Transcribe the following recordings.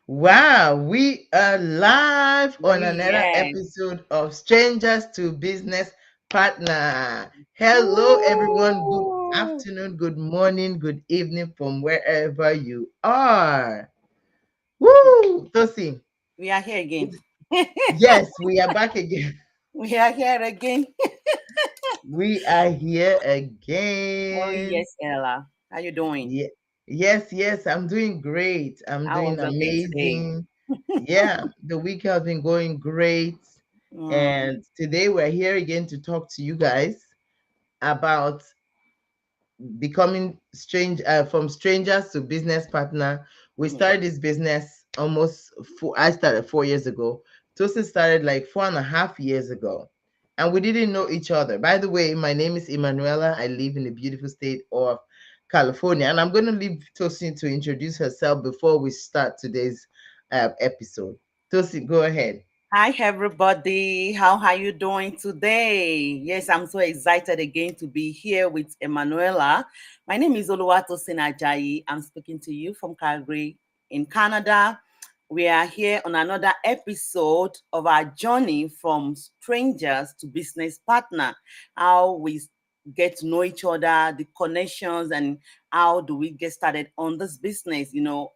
Wow, we are live on another Yes. episode of Strangers to Business Partner. Hello, everyone. Good Woo! afternoon, good morning, good evening from wherever you are. Woo! Tosi, We are here again. yes, we are back again. We are here again. We are here Oh again. yes, Ella. How you doing? Yeah. Yes, I'm doing great. I'm How doing was the day today? amazing. Yeah, the week has been going great. Mm, And today we're here again to talk to you guys about becoming from strangers to business partner. We yeah. started this business I started 4 years ago. Tosin started like 4.5 years ago. And we didn't know each other. By the way, my name is Emanuela. I live in the beautiful state of California. And I'm going to leave Tosin to introduce herself before we start today's episode. Tosin, go ahead. Hi everybody. How are you doing today? Yes, I'm so excited again to be here with Emanuela. My name is Oluwato Sinajayi. I'm speaking to you from Calgary in Canada. We are here on another episode of our journey from strangers to business partner. How we get to know each other, the connections, and how do we get started on this business.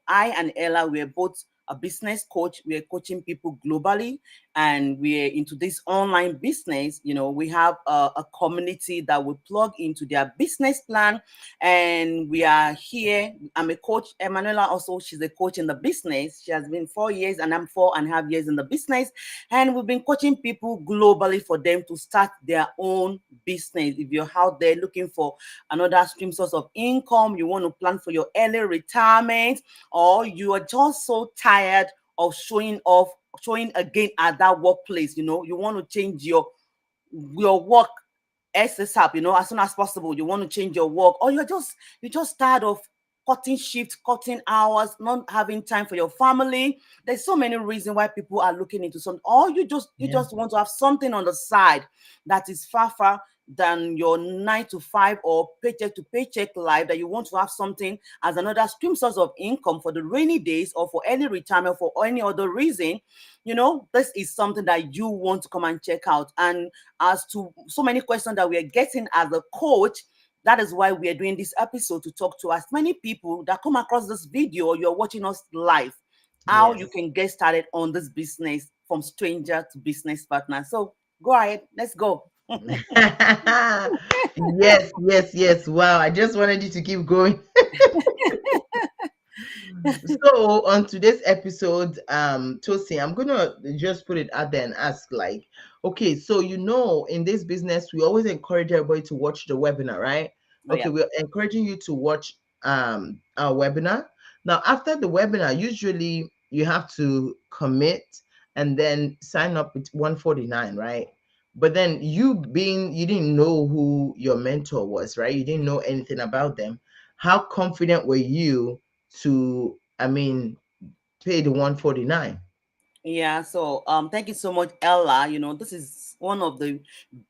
I and Ella, we're both a business coach. We're coaching people globally, and we're into this online business. We have a community that we plug into their business plan, and we are here. I'm a coach. Emanuela also, she's a coach in the business. She has been 4 years, and I'm 4.5 years in the business. And we've been coaching people globally for them to start their own business. If you're out there looking for another stream source of income, you want to plan for your early retirement, or you are just so tired of showing again at that workplace. You want to change your work SSAP, as soon as possible. You want to change your work, or you're just tired of cutting shifts, cutting hours, not having time for your family. There's so many reasons why people are looking into something, or you Yeah. just want to have something on the side that is far than your 9 to 5 or paycheck to paycheck life, that you want to have something as another stream source of income for the rainy days or for early retirement, for any other reason. This is something that you want to come and check out. And as to so many questions that we are getting as a coach, that is why we are doing this episode, to talk to as many people that come across this video or you're watching us live, how you Yes. can get started on this business from stranger to business partner. So go ahead, let's go. Yes. Wow. I just wanted you to keep going. So on today's episode, Tosi, I'm gonna just put it out there and ask, like, okay, so in this business, we always encourage everybody to watch the webinar, right? Oh Okay, yeah. we're encouraging you to watch our webinar. Now, after the webinar, usually you have to commit and then sign up with 149, right? But then you didn't know who your mentor was, right? You didn't know anything about them. How confident were you to, pay the 149? Yeah, so thank you so much, Ella. This is one of the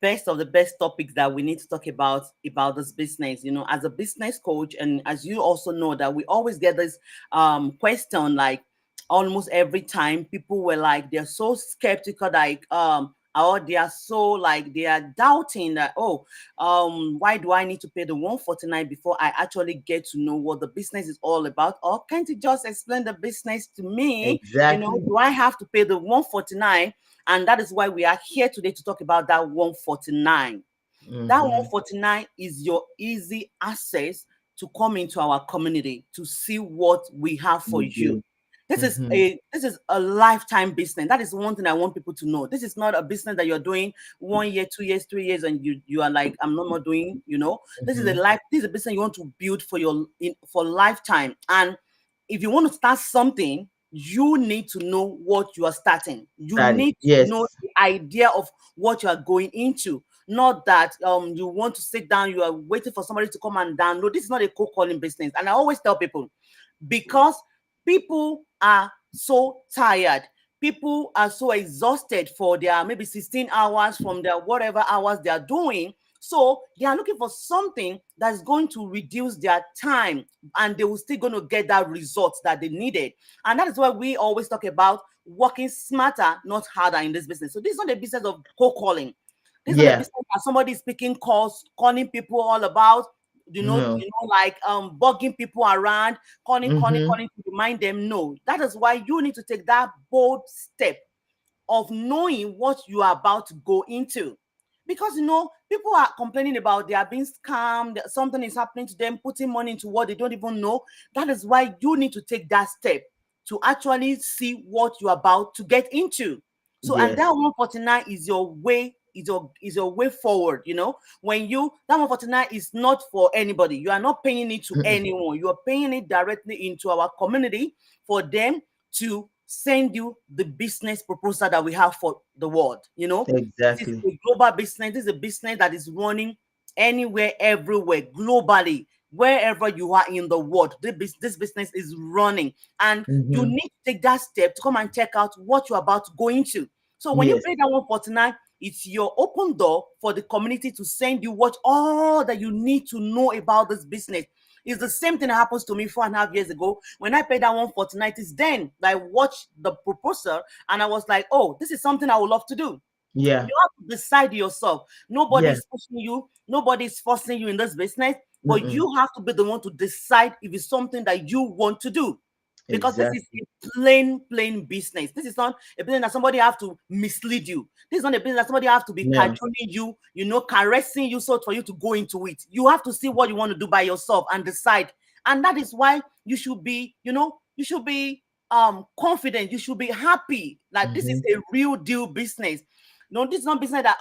best topics that we need to talk about this business. As a business coach, and as you also know, that we always get this question, like almost every time. People were like, they're so skeptical, like or they are so, like, they are doubting that, oh, why do I need to pay the 149 before I actually get to know what the business is all about? Or can't you just explain the business to me? Exactly. Do I have to pay the 149? And that is why we are here today, to talk about that 149. That Mm-hmm. 149 is your easy access to come into our community, to see what we have for We you. do. Mm-hmm. This is a lifetime business. That is one thing I want people to know. This is not a business that you're doing 1 year, 2 years, 3 years, and you are like, I'm not more doing. Mm-hmm. This is a business you want to build for lifetime. And if you want to start something, you need to know what you are starting. You Study. need to know Yes. the idea of what you are going into. Not that you want to sit down, you are waiting for somebody to come and download. This is not a cold calling business. And I always tell people, because people are so tired, people are so exhausted for their maybe 16 hours from their whatever hours they are doing. So they are looking for something that's going to reduce their time, and they will still going to get that result that they needed. And that is why we always talk about working smarter, not harder in this business. So this is not a business of cold calling. This is not a Yeah. business that somebody is picking calls, calling people all about, No. like bugging people around, Mm-hmm. calling to remind them. No, that is why you need to take that bold step of knowing what you are about to go into. Because people are complaining about they are being scammed, that something is happening to them, putting money into what they don't even know. That is why you need to take that step to actually see what you're about to get into. So, and that Yes. 149 is your way, is your way forward. When that 149 is not for anybody. You are not paying it to Mm-mm. anyone. You are paying it directly into our community for them to send you the business proposal that we have for the world. This is Exactly. a global business. This is a business that is running anywhere, everywhere, globally, wherever you are in the world. This business is running, and you Mm-hmm. need to take that step to come and check out what you're about to go into. So when you Yes. pay that 149, it's your open door for the community to send you what all that you need to know about this business. It's the same thing that happens to me 4.5 years ago. When I paid that 149, it's then that I watched the proposal and I was like, oh, this is something I would love to do. Yeah. You have to decide yourself. Yeah. Nobody's pushing you, nobody's forcing you in this business, but Mm-mm. you have to be the one to decide if it's something that you want to do. Because this is Exactly. a plain business. This is not a business that somebody have to mislead you. This is not a business that somebody have to be Yeah. cajoling you, caressing you so for you to go into it. You have to see what you want to do by yourself and decide. And that is why you should be, confident. You should be happy. Like this is Mm-hmm. a real deal business. No, this is not business that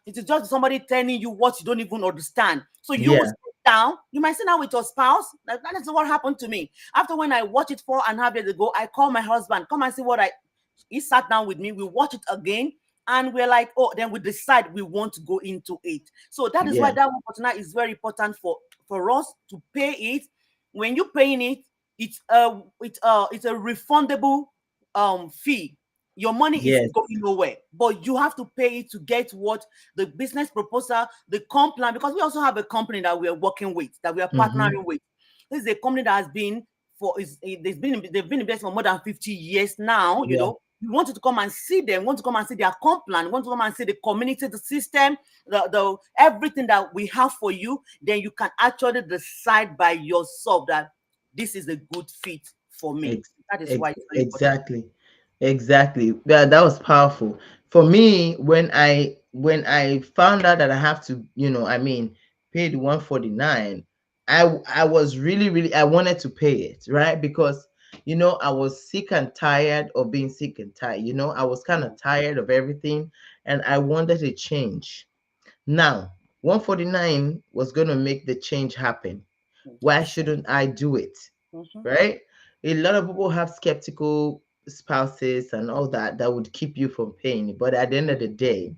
it is just somebody telling you what you don't even understand. So you will Yeah. sit down. You might sit down with your spouse. That is what happened to me. After when I watched it 4.5 years ago, I called my husband, come and see what I. He sat down with me. We watched it again, and we're like, oh, then we decide we want to go into it. So that is why Yeah. that 149 is very important for us to pay it. When you're paying it, it's a refundable fee. Your money is Yes. going nowhere, but you have to pay it to get what the business proposal, the comp plan, because we also have a company that we are working with, that we are Mm-hmm. partnering with. This is a company that has been they've been in business for more than 50 years now. Yeah. We want you to come and see them, we want to come and see their comp plan, we want to come and see the community, the system, the everything that we have for you. Then you can actually decide by yourself that this is a good fit for me. That is why it's very important. Exactly. Exactly. That was powerful. For me, when I found out that I have to, pay the 149, I was really, really, I wanted to pay it, right? Because I was sick and tired of being sick and tired. I was kind of tired of everything and I wanted a change. Now, 149 was gonna make the change happen. Why shouldn't I do it? Mhm. Right? A lot of people have skeptical spouses and all that would keep you from paying. But at the end of the day,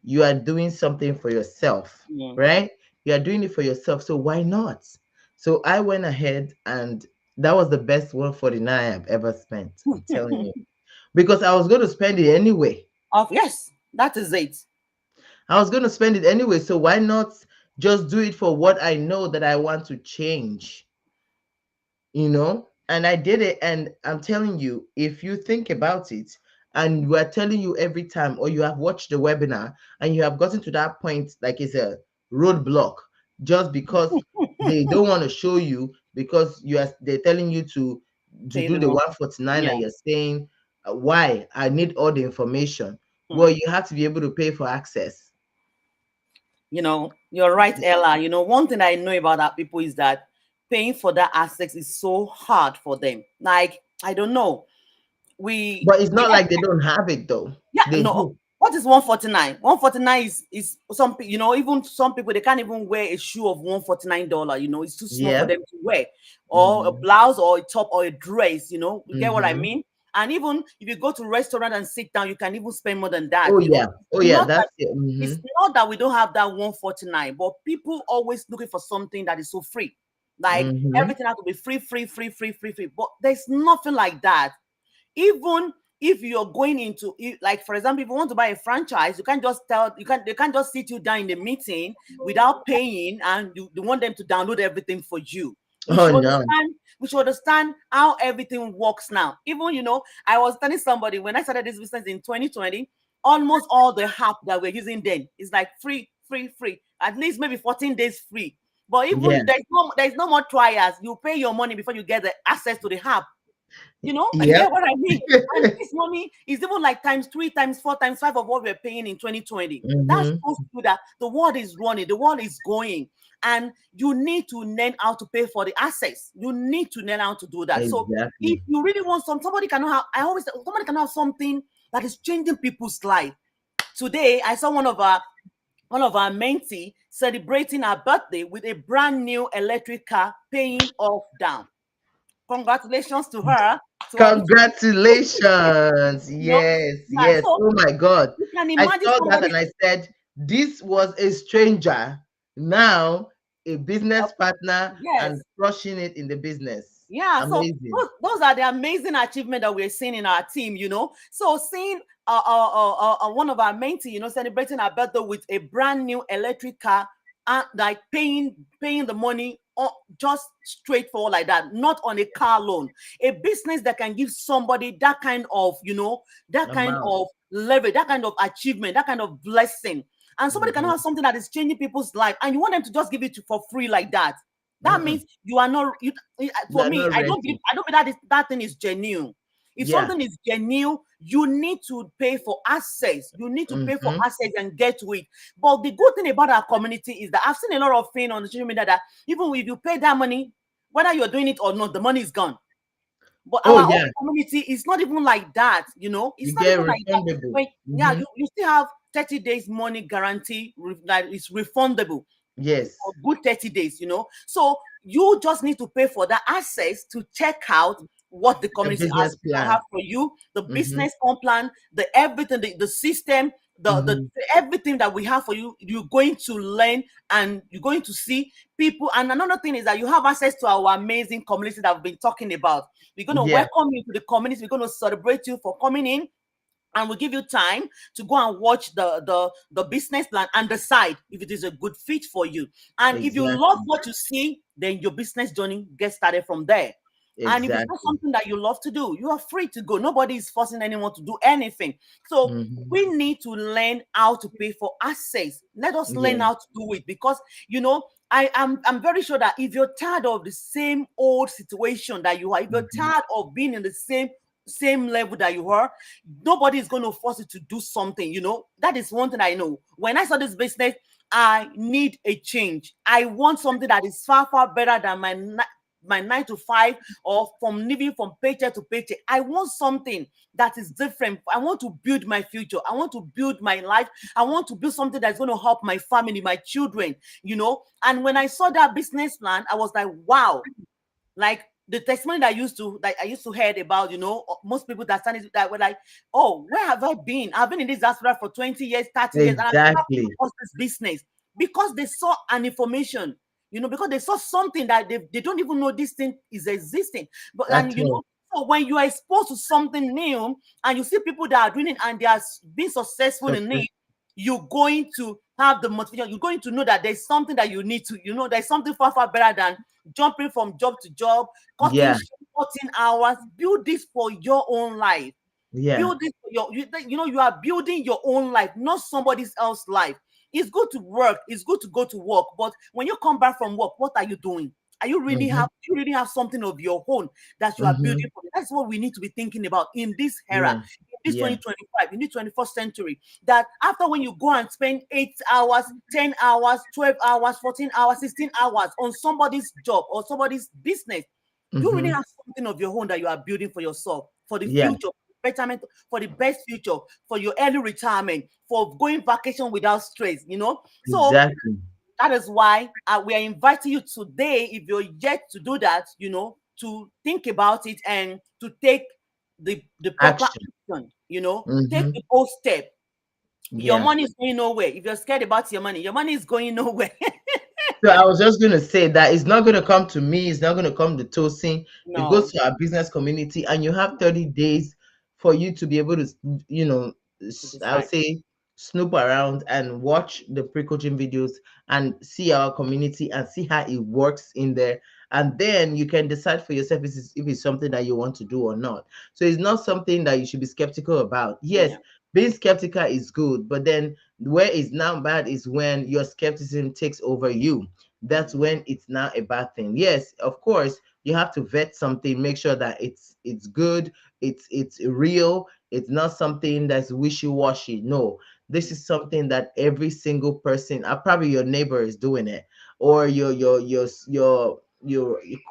you are doing something for yourself, Mhm. right? You are doing it for yourself. So why not? So I went ahead and that was the best 149 I've ever spent. I'm telling you. Because I was going to spend it anyway. Yes, that is it. I was going to spend it anyway. So why not just do it for what I know that I want to change? And I did it. And I'm telling you, if you think about it, and we're telling you every time, or you have watched the webinar and you have gotten to that point, like it's a roadblock, just because they don't want to show you, because they're telling you to Pay do the the one. 149, Yeah. and you're saying, why? I need all the information. Hmm. Well, you have to be able to pay for access. You're right, Ella. One thing I know about that people is that paying for that access is so hard for them. Like, I don't know. We But it's not like they don't have it though. Yeah, They no. do. What is 149? 149 is even some people they can't even wear a shoe of $149. It's too small for Yeah. them to wear, or a Mm-hmm. blouse or a top or a dress. You get what I Mm-hmm. mean? And even if you go to restaurant and sit down, you can even spend more than that. Oh yeah. Oh yeah. Not that That's it. it's Mm-hmm. not that we don't have that 149, but people always looking for something that is so free. Like Mm-hmm. everything has to be free, free, free, free, free, free. But there's nothing like that. Even if you're going into, like for example, if you want to buy a franchise, you can't just tell, they can't just sit you down in the meeting without paying, and you want them to download everything for you. We Oh should no. understand, how everything works now. Even, I was telling somebody, when I started this business in 2020, almost all the app that we're using then is like free, free, free, at least maybe 14 days free. But Yeah. even there's no more trials. You pay your money before you get the access to the app. You Yep. get what I mean? And this money is even like times 3, times 4, times 5 of what we're paying in 2020. That Mm-hmm. shows you that the world is running, the world is going, and you need to learn how to pay for the access. You need to learn how to do that. So if Exactly. you really want somebody cannot have, I always say, somebody cannot have something that is changing people's life. Today, I saw one of our mentee celebrating her birthday with a brand new electric car, paying off down. Congratulations to her, to her little, Congratulations. you know. Yes, Yeah, yes. so Oh my God. you can I imagine saw that somebody. and I said, this was a stranger. Now a business partner and Yes, crushing it in the business. yeah. So Amazing. those are the amazing achievement that we're seeing in our team. So seeing one of our mentee, celebrating our birthday with a brand new electric car, and like paying the money, just straightforward like that, not on a car loan. A business that can give somebody that kind of, that kind Amount. of leverage, that kind of achievement, that kind of blessing. And somebody can Mm-hmm. have something that is changing people's life, and you want them to just give it for free like that. That Mm-mm. means you are not. You For are me, not ready. I don't believe that thing is genuine. If Yeah. something is genuine, you need to pay for access. You need to pay for Mm-hmm. access and get to it. But the good thing about our community is that I've seen a lot of things on the social media that even if you pay that money, whether you're doing it or not, the money is gone. But Oh our own yeah. community is not even like that. It's You not get even like that. refundable. When, yeah, Mm-hmm. you still have 30 days money guarantee that is refundable for Yes. good 30 days. So you just need to pay for the access to check out what the A community has business plan. have for you, the Mm-hmm. business plan, the everything, the system, the Mm-hmm. everything that we have for you. You're going to learn, and you're going to see people. And another thing is that you have access to our amazing community that we've been talking about. We're going to Yeah. welcome you to the community. We're going to celebrate you for coming in, and we'll give you time to go and watch the business plan and decide if it is a good fit for you. And if you love Exactly. what you see, then your business journey gets started from there. And if it's not Exactly. something that you love to do, you are free to go. Nobody is forcing anyone to do anything. So Mm-hmm. we need to learn how to pay for access. Let us learn Yeah. how to do it, because I'm very sure that if you're tired of the same old situation that you are, if you're Mm-hmm. tired of being in the same level that you are, nobody is going to force you to do something. That is one thing I know. When I saw this business, I need a change. I want something that is far, far better than my 9 to 5, or from living from paycheck to paycheck. I want something that is different. I want to build my future. I want to build my life. I want to build something that's going to help my family, my children. And when I saw that business plan, I was like, wow. Like the testimony that I used to heard about, most people that started that were like, oh, where have I been? I've been in this diaspora for 20 years, 30 years, and I've never come Exactly. across this business, because they saw an information, because they saw something that they don't even know this thing is existing. But At and all. so when you are exposed to something new, and you see people that are doing it and they are being successful in Success. it, you're going to have the motivation. You're going to know that there's something that you need to, there's something far, far better than jumping from job to job, cutting Yeah. shift, 14 hours. Build this for your own life. Yeah. Build this for you are building your own life, not somebody else's life. It's good to work, it's good to go to work, but when you come back from work, what are you doing? Mm-hmm. Do you really have something of your own that you are Mm-hmm. building for? That's what we need to be thinking about in this era, Yeah. in this Yeah. 2025, in this 21st century. That after, when you go and spend 8 hours, 10 hours, 12 hours, 14 hours, 16 hours on somebody's job or somebody's business, you really Mm-hmm. have something of your own that you are building for yourself, for the Yeah. future, betterment, for the best future, for your early retirement, for going vacation without stress. So Exactly. that is why we are inviting you today, if you're yet to do that, to think about it and to take the proper Action. action. Take Mm-hmm. the bold step. Your Yeah. money is going nowhere. If you're scared about your money is going nowhere. So I was just going to say that it's not going to come to me. It's not going to come to Tosin. It goes No. to our business community, and you have 30 days for you to be able to, you know, To I would decide. say snoop around and watch the pre-coaching videos and see our community and see how it works in there. And then you can decide for yourself if it's something that you want to do or not. So it's not something that you should be skeptical about. Yes, Yeah. being skeptical is good, but then where it's now bad is when your skepticism takes over you. That's Mm. when it's not a bad thing. Yes, of course, you have to vet something, make sure that it's good, it's real, it's not something that's wishy-washy. No, this Mm. is something that every single person, probably your neighbor is doing it, or your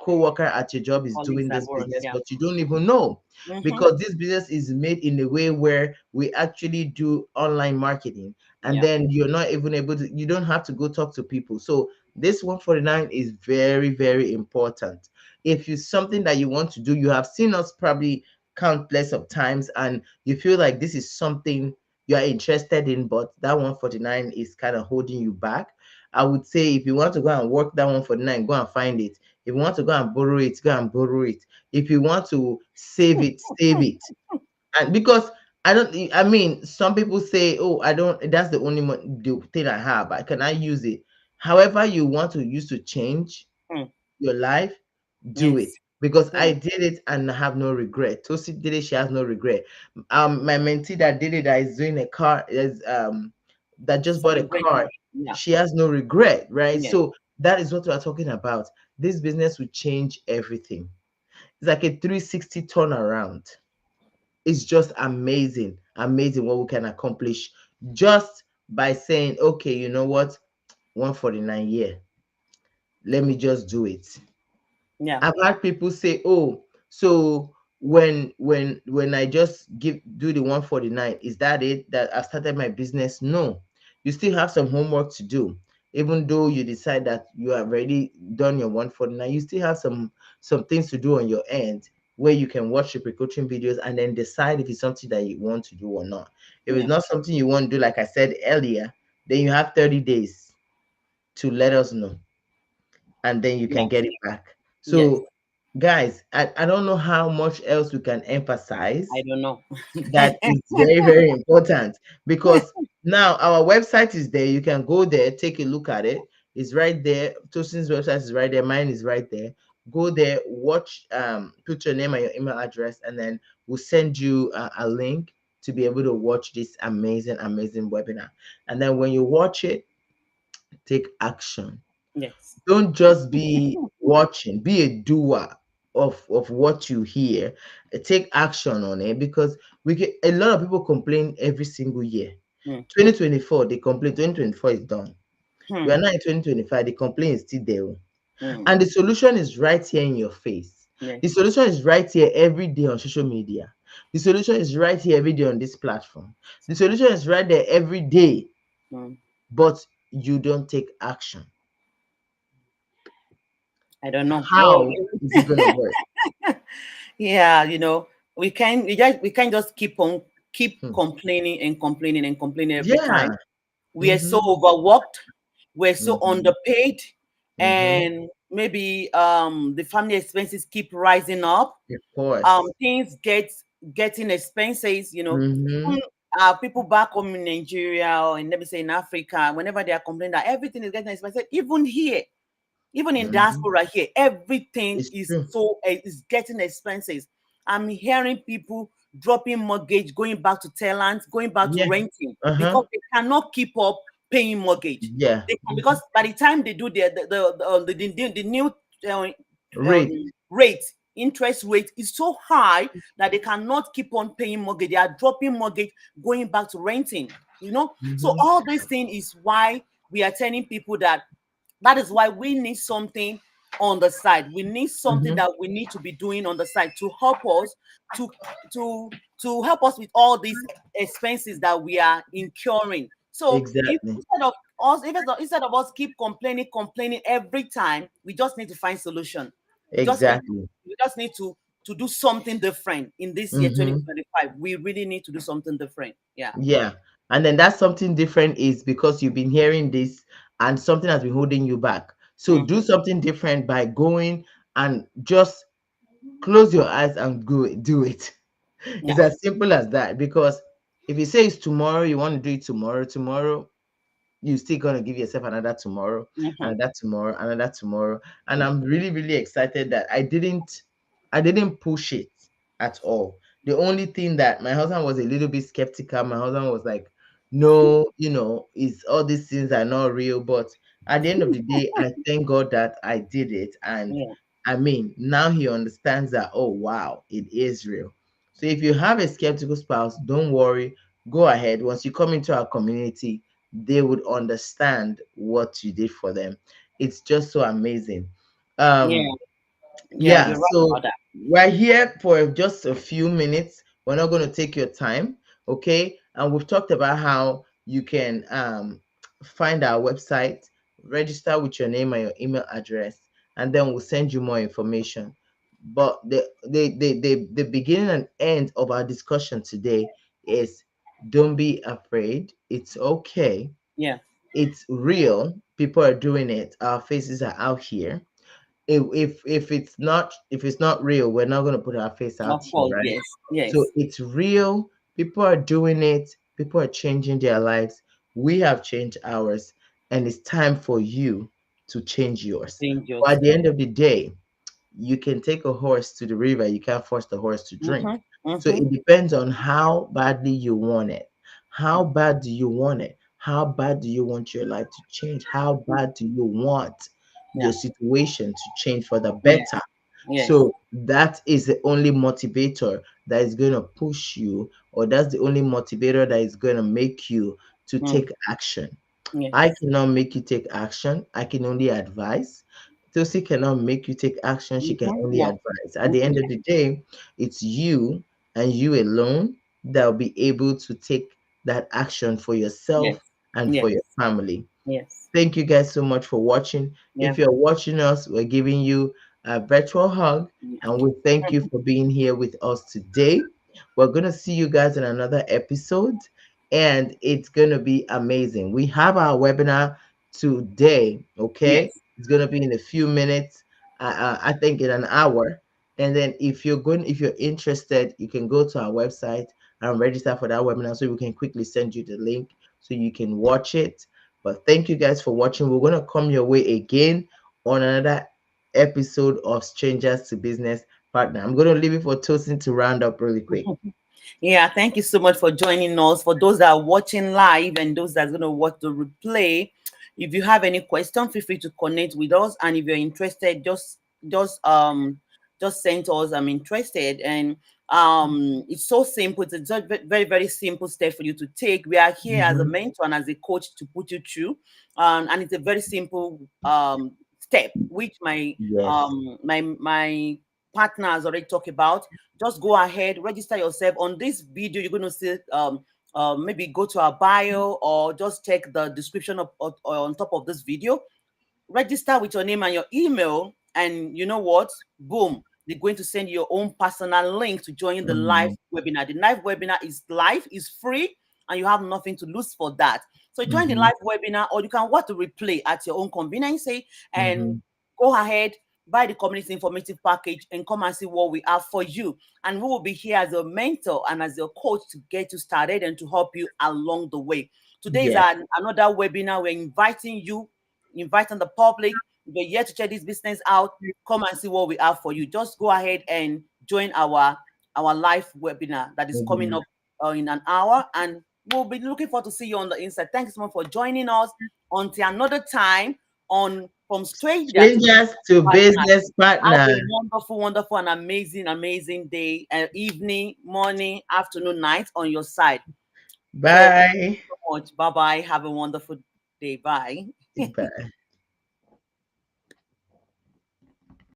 co-worker at your job is Colleagues doing at this work. business, Yeah. but you don't even know, Mm-hmm. because this business is made in a way where we actually do online marketing, and Yeah. then you're not even able to, you don't have to go talk to people. So this 149 is very, very important. If it's something that you want to do, you have seen us probably countless of times, and you feel like this is something you are interested in, but that 149 is kind of holding you back. I would say if you want to go and work that 149, go and find it. If you want to go and borrow it, go and borrow it. If you want to save it, save it. And because I don't, I mean, some people say, oh, I don't, that's the only the thing I have. I cannot use it. However, you want to use to change Mm. your life, do it. Yes. Because I Mm. did it and I have no regret. Tosi did it, she has no regret. My mentee that did it, that is doing a car, is that just bought a car, Celebrating. Yeah. she has no regret, right? Yes. So that is what we are talking about. This business will change everything. It's like a 360 turnaround. It's just amazing, amazing what we can accomplish just by saying, okay, you know what, 149 year, let me just do it. Yeah. I've had people say, "Oh, so when I just give do the 149, is that it? That I've started my business?" No, you still have some homework to do. Even though you decide that you have already done your 149, you still have some things to do on your end, where you can watch the pre-coaching videos and then decide if it's something that you want to do or not. If it's Yeah. not something you want to do, like I said earlier, then you have 30 days to let us know, and then you can Yes. get it back. Yes. So, guys, I don't know how much else we can I emphasize don't know. that is very, very important, because now our website is there. You can go there, take a look at it. It's right there. Tosin's website is right there. Mine is right there. Go there, watch, put your name and your email address, and then we'll send you a link to be able to watch this amazing, amazing webinar. And then when you watch it, take action. Yes. Don't just be watching, be a doer of what you hear. Take action on it, because we get a lot of people complain every single year. Mm. 2024 they complain, 2024 is done. We Mm. are now in 2025, the complaint is still there. Mm. And the solution is right here in your face. The Yes. solution is right here every day on social media. The solution is right here every day on this platform. The solution is right there every day, Mm. but you don't take action. I don't know. Well, How is it going to work? yeah, we can't just keep Hmm. complaining and complaining and complaining every time. Yeah. We are so Mhm. overworked, we're so Mhm. underpaid, Mhm. and maybe the family expenses keep rising up. Of course. Things getting expenses, even Mhm. people back home in Nigeria, or in, let me say, in Africa, whenever they are complaining that everything is getting expensive, even here, even in Mhm. diaspora here, everything It's true. is getting expenses. I'm hearing people dropping mortgage, going back to tenants, going back to Yeah. renting, Uh-huh. because they cannot keep up paying mortgage. Yeah. They can, Mhm. because by the time they do the new uh, Rate. rate, interest rate is so high that they cannot keep on paying mortgage. They are dropping mortgage, going back to renting. So Mhm. all this thing is why we are telling people that is why we need something on the side. We need something Mhm. that we need to be doing on the side to help us to to to help us with all these expenses that we are incurring. So if Exactly. instead of us keep complaining every time, we just need to find solution. We just need Exactly. we just need to do something different in this year Mhm. 2025. We really need to do something different. Yeah. Yeah. And then that's something different is because you've been hearing this and something has been holding you back. So do Mhm. something different by going and just close your eyes and go do it. Yeah. It's as simple as that. Because if you say it's tomorrow, you want to do it tomorrow, you still gonna give yourself another tomorrow, Mm-hmm. another tomorrow, another tomorrow. And I'm really, really excited that I didn't push it at all. The only thing that my husband was a little bit skeptical. My husband was like, no, is all these things are not real. But at the end of the day, I thank God that I did it. And Yeah. I mean, now he understands that, oh wow, it is real. So if you have a skeptical spouse, don't worry, go ahead. Once you come into our community, they would understand what you did for them. It's just so amazing. Yeah. Um, Yeah. yeah, You're right so about that. we're here for just a few minutes. We're not going to take your time, okay? And we've talked about how you can find our website, register with your name and your email address, and then we'll send you more information. But the beginning and end of our discussion today is, don't be afraid. It's okay. Yeah. It's real. People are doing it. Our faces are out here. If it's not real, we're not going to put our face out Of here, course. right? Yes. So Yes. it's real. People are doing it. People are changing their lives. We have changed ours, and it's time for you to change yours. But Dangerous at the too. end of the day, you can take a horse to the river, you can't force the horse to drink. Mm-hmm. So Mm-hmm. it depends on how badly you want it. How bad do you want it? How bad do you want your life to change? How bad do you want Yeah. your situation to change for the Yes. better? Yes. So that is the only motivator that is going to push you, or that's the only motivator that is going to make you to Mm. take action. I Yes. cannot make you take action. I can only advise. Tosi cannot make you take action. She can Mm-hmm. only Yeah. advise. At the Mm-hmm. end of the day, it's you and you alone that will be able to take that action for Yes. yourself and for Yes. your family. Yes. Thank you guys so much for watching. Yeah. If you're watching us, we're giving you a virtual hug and we thank you for being here with us today. We're going to see you guys in another episode and it's going to be amazing. We have our webinar today, okay? Yes. It's going to be in a few minutes, I think in an hour. And then if you're interested, you can go to our website and register for that webinar so we can quickly send you the link so you can watch it. But thank you guys for watching. We're going to come your way again on another episode of Strangers to Business Partner. I'm going to leave it for Tosin to round up really quick. Yeah, thank you so much for joining us. For those that are watching live and those that's going to watch the replay, if you have any question, feel free to connect with us. And if you're interested, just just send to us. I'm interested, and it's so simple. It's a very very simple step for you to take. We are here as a Mhm. mentor and as a coach to put you through, and it's a very simple step which Yes. my partner has already talked about. Just go ahead, register yourself. On this video, you're going to see maybe go to our bio or just check the description on top of this video. Register with your name and your email, and you know what? Boom. They're going to send you your own personal link to join the live Mhm. webinar. The live webinar is live, is free, and you have nothing to lose for that. So join the Mhm. live webinar, or you can watch the replay at your own convenience, and Mhm. go ahead, buy the community informative package, and come and see what we have for you. And we will be here as your mentor and as your coach to get you started and to help you along the way. Today is Yes. another webinar. We're inviting the public. If you're here to check this business out, come and see what we have for you. Just go ahead and join our live webinar that is coming Mhm. up in an hour, and we'll be looking forward to see you on the inside. Thank you so much for joining us. Until another time, on From Stranger to Business Strangers to Partner. Business Have Partner. a wonderful, wonderful, and amazing day, evening, morning, afternoon, night on your side. So, thank Bye. you so much. Bye bye. Have a wonderful day. Bye. Bye.